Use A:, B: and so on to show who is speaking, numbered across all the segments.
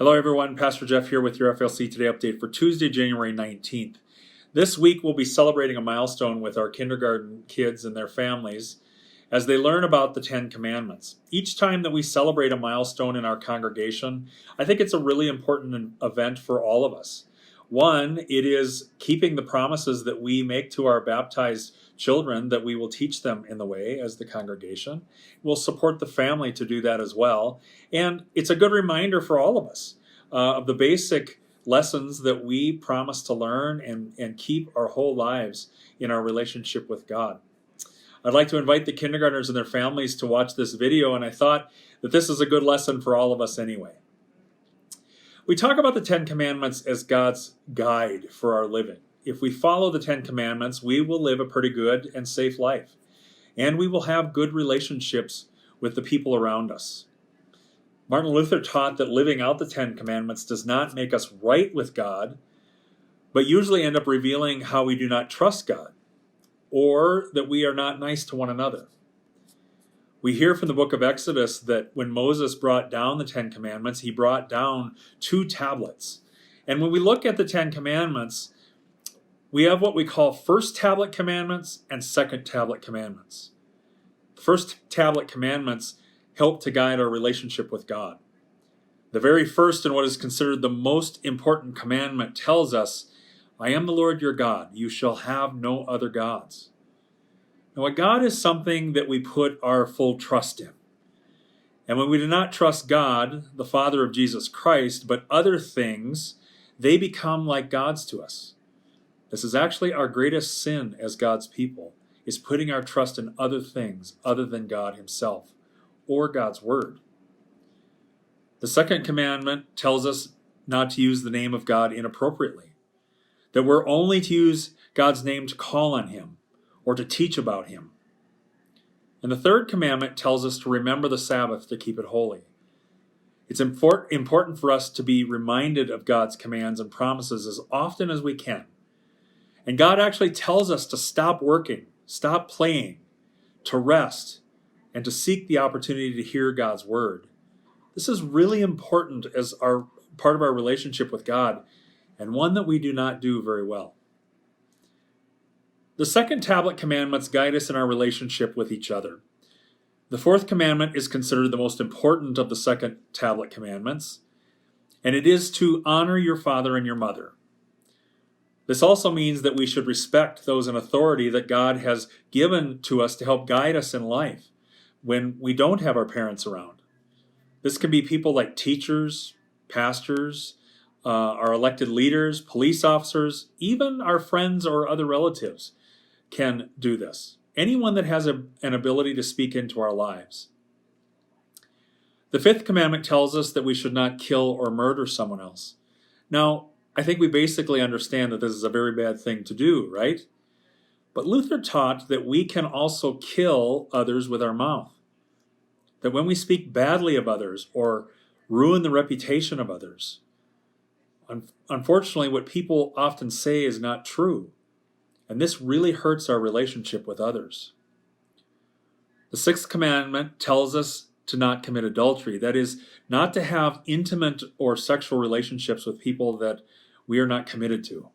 A: Hello everyone, Pastor Jeff here with your FLC Today update for Tuesday, January 19th. This week we'll be celebrating a milestone with our kindergarten kids and their families as they learn about the Ten Commandments. Each time that we celebrate a milestone in our congregation, I think it's a really important event for all of us. One, it is keeping the promises that we make to our baptized children that we will teach them in the way as the congregation. We'll support the family to do that as well. And it's a good reminder for all of us of the basic lessons that we promise to learn and keep our whole lives in our relationship with God. I'd like to invite the kindergartners and their families to watch this video, and I thought that this is a good lesson for all of us anyway. We talk about the Ten Commandments as God's guide for our living. If we follow the Ten Commandments, we will live a pretty good and safe life, and we will have good relationships with the people around us. Martin Luther taught that living out the Ten Commandments does not make us right with God, but usually end up revealing how we do not trust God, or that we are not nice to one another. We hear from the book of Exodus that when Moses brought down the Ten Commandments, he brought down 2 tablets. And when we look at the Ten Commandments, we have what we call first tablet commandments and second tablet commandments. The first tablet commandments help to guide our relationship with God. The very first and what is considered the most important commandment tells us, I am the Lord your God, you shall have no other gods. Now, a God is something that we put our full trust in. And when we do not trust God, the Father of Jesus Christ, but other things, they become like gods to us. This is actually our greatest sin as God's people, is putting our trust in other things other than God himself or God's word. The second commandment tells us not to use the name of God inappropriately, that we're only to use God's name to call on him or to teach about him. And the third commandment tells us to remember the Sabbath to keep it holy. It's important for us to be reminded of God's commands and promises as often as we can. And God actually tells us to stop working, stop playing, to rest, and to seek the opportunity to hear God's word. This is really important as our part of our relationship with God, and one that we do not do very well. The second tablet commandments guide us in our relationship with each other. The fourth commandment is considered the most important of the second tablet commandments, and it is to honor your father and your mother. This also means that we should respect those in authority that God has given to us to help guide us in life when we don't have our parents around. This can be people like teachers, pastors, our elected leaders, police officers, even our friends or other relatives can do this. Anyone that has an ability to speak into our lives. The fifth commandment tells us that we should not kill or murder someone else. Now, I think we basically understand that this is a very bad thing to do, right? But Luther taught that we can also kill others with our mouth. That when we speak badly of others or ruin the reputation of others, unfortunately, what people often say is not true. And this really hurts our relationship with others. The sixth commandment tells us to not commit adultery. That is, not to have intimate or sexual relationships with people that we are not committed to.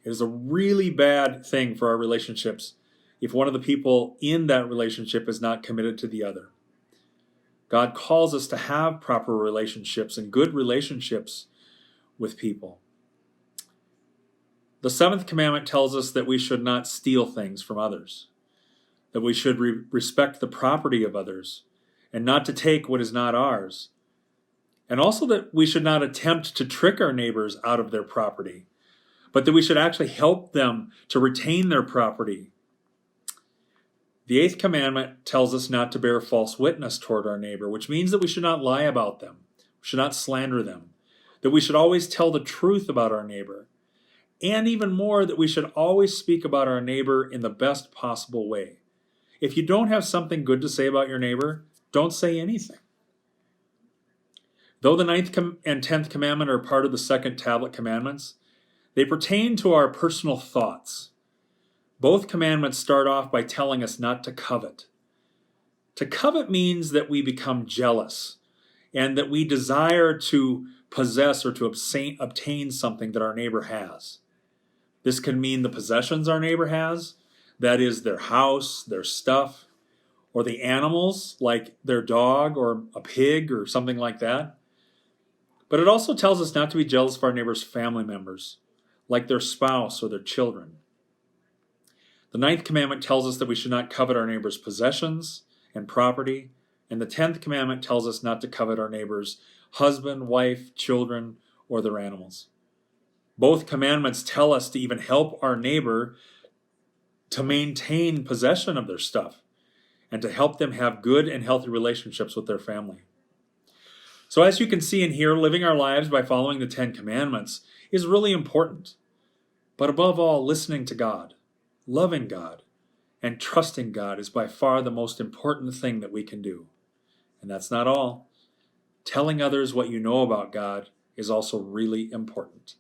A: It is a really bad thing for our relationships if one of the people in that relationship is not committed to the other. God calls us to have proper relationships and good relationships with people. The seventh commandment tells us that we should not steal things from others, that we should respect the property of others, and not to take what is not ours, and also that we should not attempt to trick our neighbors out of their property, but that we should actually help them to retain their property. The eighth commandment tells us not to bear false witness toward our neighbor, which means that we should not lie about them, we should not slander them, that we should always tell the truth about our neighbor, and even more, that we should always speak about our neighbor in the best possible way. If you don't have something good to say about your neighbor, don't say anything. Though the ninth and 10th commandment are part of the second tablet commandments, they pertain to our personal thoughts. Both commandments start off by telling us not to covet. To covet means that we become jealous and that we desire to possess or to obtain something that our neighbor has. This can mean the possessions our neighbor has, that is their house, their stuff, or the animals like their dog or a pig or something like that. But it also tells us not to be jealous of our neighbor's family members, like their spouse or their children. The 9th commandment tells us that we should not covet our neighbor's possessions and property, and the 10th commandment tells us not to covet our neighbor's husband, wife, children, or their animals. Both commandments tell us to even help our neighbor to maintain possession of their stuff and to help them have good and healthy relationships with their family. So as you can see and hear, living our lives by following the 10 commandments is really important. But above all, listening to God, loving God, and trusting God is by far the most important thing that we can do. And that's not all. Telling others what you know about God is also really important.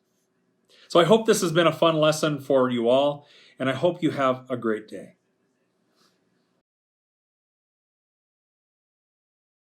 A: So I hope this has been a fun lesson for you all, and I hope you have a great day.